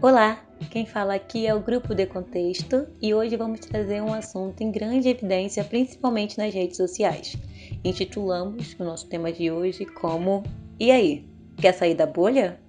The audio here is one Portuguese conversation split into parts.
Olá, quem fala aqui é o Grupo de Contexto e hoje vamos trazer um assunto em grande evidência, principalmente nas redes sociais. Intitulamos o nosso tema de hoje como E aí, quer sair da bolha?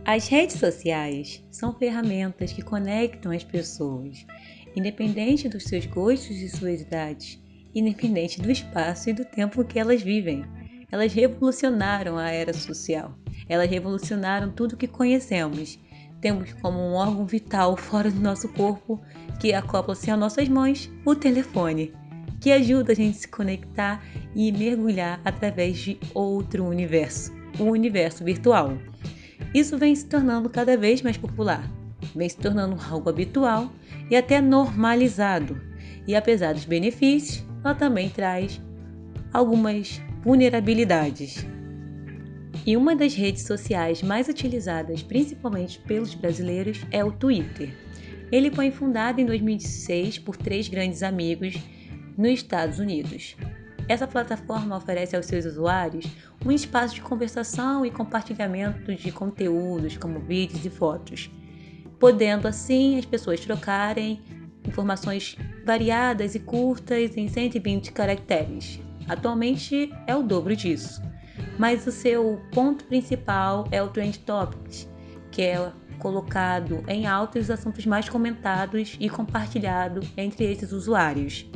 As redes sociais são ferramentas que conectam as pessoas, independente dos seus gostos e suas idades, independente do espaço e do tempo que elas vivem. Elas revolucionaram a era social. Elas revolucionaram tudo que conhecemos. Temos como um órgão vital fora do nosso corpo que acopla-se a nossas mãos o telefone, que ajuda a gente a se conectar e mergulhar através de outro universo, o universo virtual. Isso vem se tornando cada vez mais popular, vem se tornando algo habitual e até normalizado. E apesar dos benefícios, ela também traz algumas vulnerabilidades. E uma das redes sociais mais utilizadas, principalmente pelos brasileiros, é o Twitter. Ele foi fundado em 2006 por 3 grandes amigos nos Estados Unidos. Essa plataforma oferece aos seus usuários um espaço de conversação e compartilhamento de conteúdos como vídeos e fotos, podendo assim as pessoas trocarem informações variadas e curtas em 120 caracteres. Atualmente é o dobro disso, mas o seu ponto principal é o Trend Topics, que é colocado em alta os assuntos mais comentados e compartilhados entre esses usuários.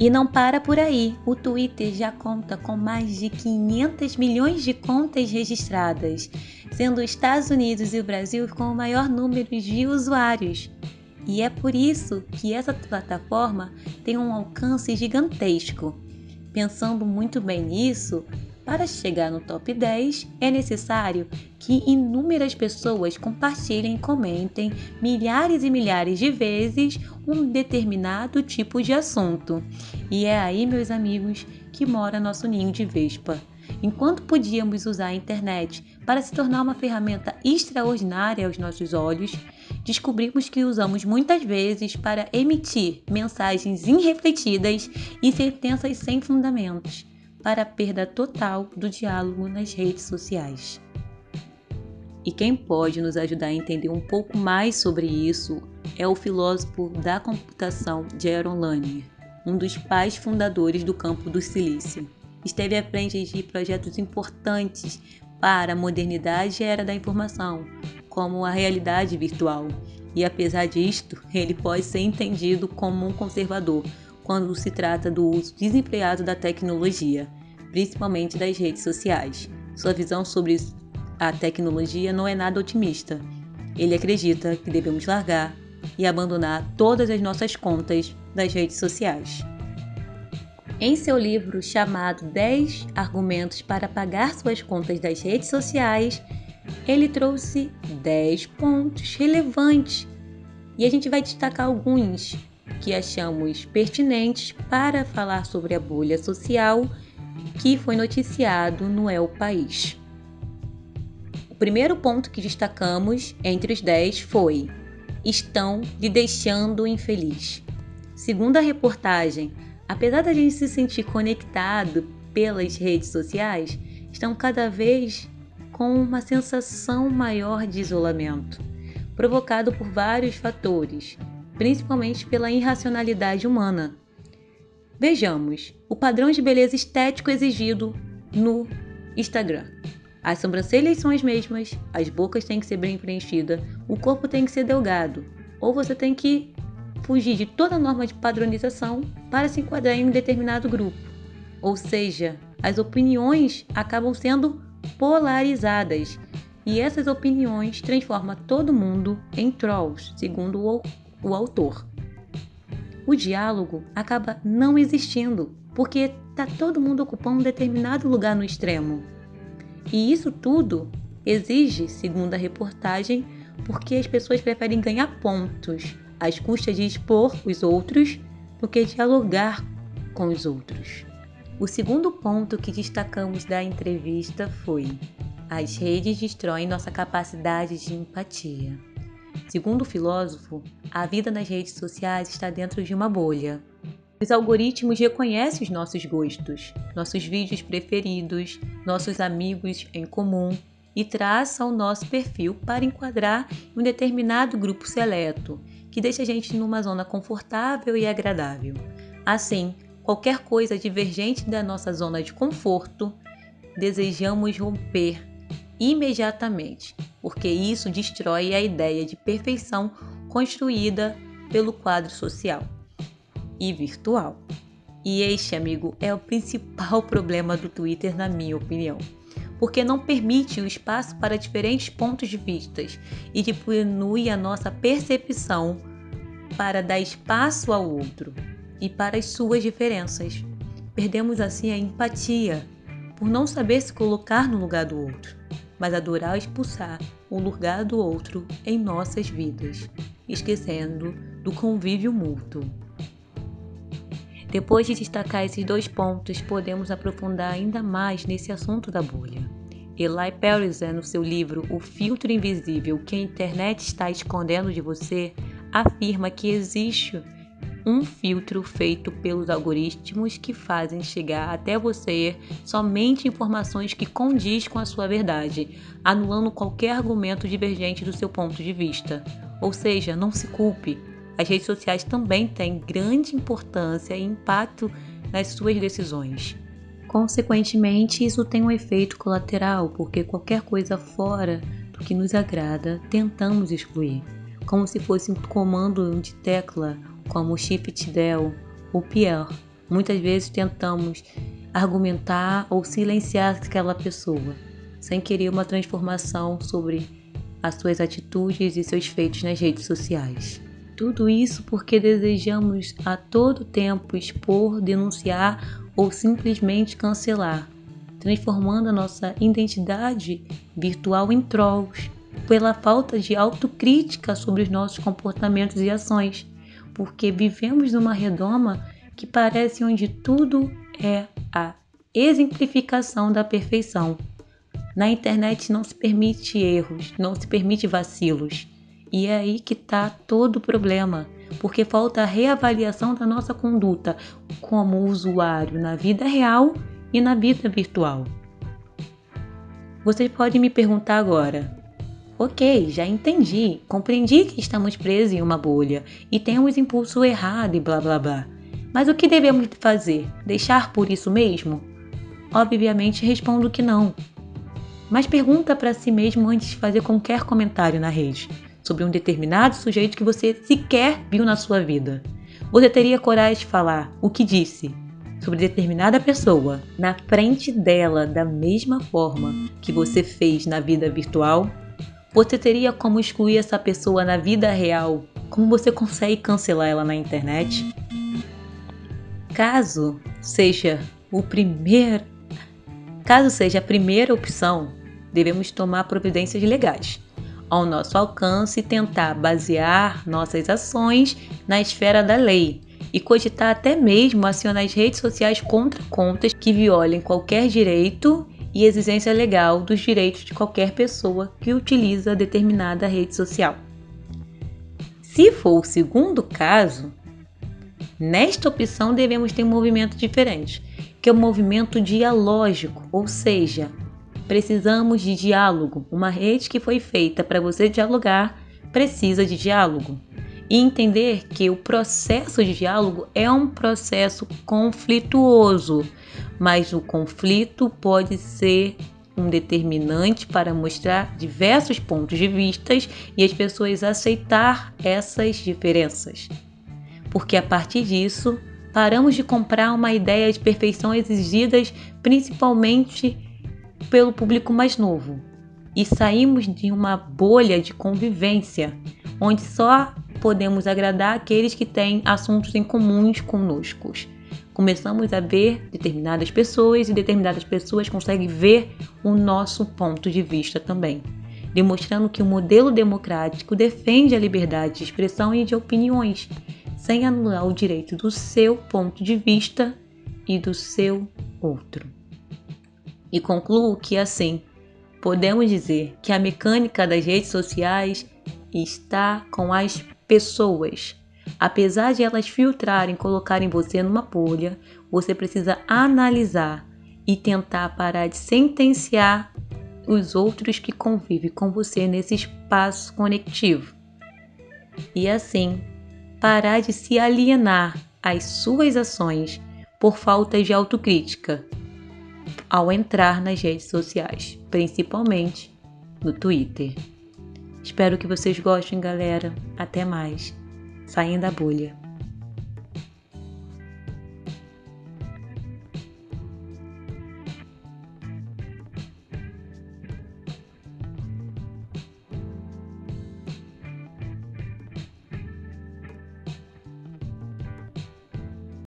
E não para por aí, o Twitter já conta com mais de 500 milhões de contas registradas, sendo os Estados Unidos e o Brasil com o maior número de usuários. E é por isso que essa plataforma tem um alcance gigantesco. Pensando muito bem nisso, para chegar no top 10 é necessário que inúmeras pessoas compartilhem e comentem milhares e milhares de vezes um determinado tipo de assunto. E é aí, meus amigos, que mora nosso ninho de vespa. Enquanto podíamos usar a internet para se tornar uma ferramenta extraordinária aos nossos olhos, descobrimos que usamos muitas vezes para emitir mensagens irrefletidas e sentenças sem fundamentos, para a perda total do diálogo nas redes sociais. E quem pode nos ajudar a entender um pouco mais sobre isso é o filósofo da computação Jaron Lanier, um dos pais fundadores do campo do silício. Esteve à frente de projetos importantes para a modernidade e a era da informação, como a realidade virtual. E apesar disto, ele pode ser entendido como um conservador quando se trata do uso desenfreado da tecnologia, principalmente das redes sociais. Sua visão sobre a tecnologia não é nada otimista. Ele acredita que devemos largar e abandonar todas as nossas contas das redes sociais. Em seu livro chamado 10 Argumentos para Apagar Suas Contas das Redes Sociais, ele trouxe 10 pontos relevantes e a gente vai destacar alguns que achamos pertinentes para falar sobre a bolha social que foi noticiado no El País. O primeiro ponto que destacamos entre os 10 foi: estão lhe deixando infeliz. Segundo a reportagem, apesar da gente se sentir conectado pelas redes sociais, estão cada vez com uma sensação maior de isolamento, provocado por vários fatores, principalmente pela irracionalidade humana. Vejamos o padrão de beleza estético exigido no Instagram. As sobrancelhas são as mesmas, as bocas têm que ser bem preenchidas, o corpo tem que ser delgado, ou você tem que fugir de toda norma de padronização para se enquadrar em um determinado grupo. Ou seja, as opiniões acabam sendo polarizadas e essas opiniões transformam todo mundo em trolls, segundo o autor. O diálogo acaba não existindo porque está todo mundo ocupando um determinado lugar no extremo. E isso tudo exige, segundo a reportagem, porque as pessoas preferem ganhar pontos às custas de expor os outros do que dialogar com os outros. O segundo ponto que destacamos da entrevista foi: as redes destroem nossa capacidade de empatia. Segundo o filósofo, a vida nas redes sociais está dentro de uma bolha. Os algoritmos reconhecem os nossos gostos, nossos vídeos preferidos, nossos amigos em comum e traça o nosso perfil para enquadrar em um determinado grupo seleto, que deixa a gente numa zona confortável e agradável. Assim, qualquer coisa divergente da nossa zona de conforto, desejamos romper imediatamente, porque isso destrói a ideia de perfeição construída pelo quadro social e virtual. E este, amigo, é o principal problema do Twitter, na minha opinião, porque não permite o espaço para diferentes pontos de vista e diminui a nossa percepção para dar espaço ao outro e para as suas diferenças. Perdemos assim a empatia, por não saber se colocar no lugar do outro, mas adorar expulsar o lugar do outro em nossas vidas, esquecendo do convívio mútuo. Depois de destacar esses 2 pontos, podemos aprofundar ainda mais nesse assunto da bolha. Eli Pariser, no seu livro O Filtro Invisível que a internet está escondendo de você, afirma que existe um filtro feito pelos algoritmos que fazem chegar até você somente informações que condiz com a sua verdade, anulando qualquer argumento divergente do seu ponto de vista. Ou seja, não se culpe. As redes sociais também têm grande importância e impacto nas suas decisões. Consequentemente, isso tem um efeito colateral, porque qualquer coisa fora do que nos agrada, tentamos excluir, como se fosse um comando de tecla, como Shift Del ou pior. Muitas vezes tentamos argumentar ou silenciar aquela pessoa, sem querer uma transformação sobre as suas atitudes e seus feitos nas redes sociais. Tudo isso porque desejamos a todo tempo expor, denunciar ou simplesmente cancelar, transformando a nossa identidade virtual em trolls, pela falta de autocrítica sobre os nossos comportamentos e ações, porque vivemos numa redoma que parece onde tudo é a exemplificação da perfeição. Na internet não se permite erros, não se permite vacilos. E é aí que está todo o problema, porque falta a reavaliação da nossa conduta como usuário na vida real e na vida virtual. Vocês podem me perguntar agora: ok, já entendi, compreendi que estamos presos em uma bolha e temos impulso errado e blá blá blá. Mas o que devemos fazer? Deixar por isso mesmo? Obviamente respondo que não. Mas pergunta para si mesmo antes de fazer qualquer comentário na rede sobre um determinado sujeito que você sequer viu na sua vida. Você teria coragem de falar o que disse sobre determinada pessoa na frente dela da mesma forma que você fez na vida virtual? Você teria como excluir essa pessoa na vida real? Como você consegue cancelar ela na internet? Caso seja a primeira opção, devemos tomar providências legais ao nosso alcance e tentar basear nossas ações na esfera da lei e cogitar até mesmo acionar as redes sociais contra contas que violem qualquer direito e exigência legal dos direitos de qualquer pessoa que utiliza determinada rede social. Se for o segundo caso, nesta opção devemos ter um movimento diferente, que é o movimento dialógico, ou seja, precisamos de diálogo. Uma rede que foi feita para você dialogar precisa de diálogo. E entender que o processo de diálogo é um processo conflituoso, mas o conflito pode ser um determinante para mostrar diversos pontos de vista e as pessoas aceitar essas diferenças. Porque a partir disso, paramos de comprar uma ideia de perfeição exigidas principalmente pelo público mais novo e saímos de uma bolha de convivência onde só podemos agradar aqueles que têm assuntos em comuns conosco. Começamos a ver determinadas pessoas e determinadas pessoas conseguem ver o nosso ponto de vista também, demonstrando que o modelo democrático defende a liberdade de expressão e de opiniões, sem anular o direito do seu ponto de vista e do seu outro. E concluo que, assim, podemos dizer que a mecânica das redes sociais está com as pessoas. Apesar de elas filtrarem e colocarem você numa bolha, você precisa analisar e tentar parar de sentenciar os outros que convivem com você nesse espaço conectivo. E assim, parar de se alienar às suas ações por falta de autocrítica ao entrar nas redes sociais, principalmente no Twitter. Espero que vocês gostem, galera. Até mais. Saindo da bolha.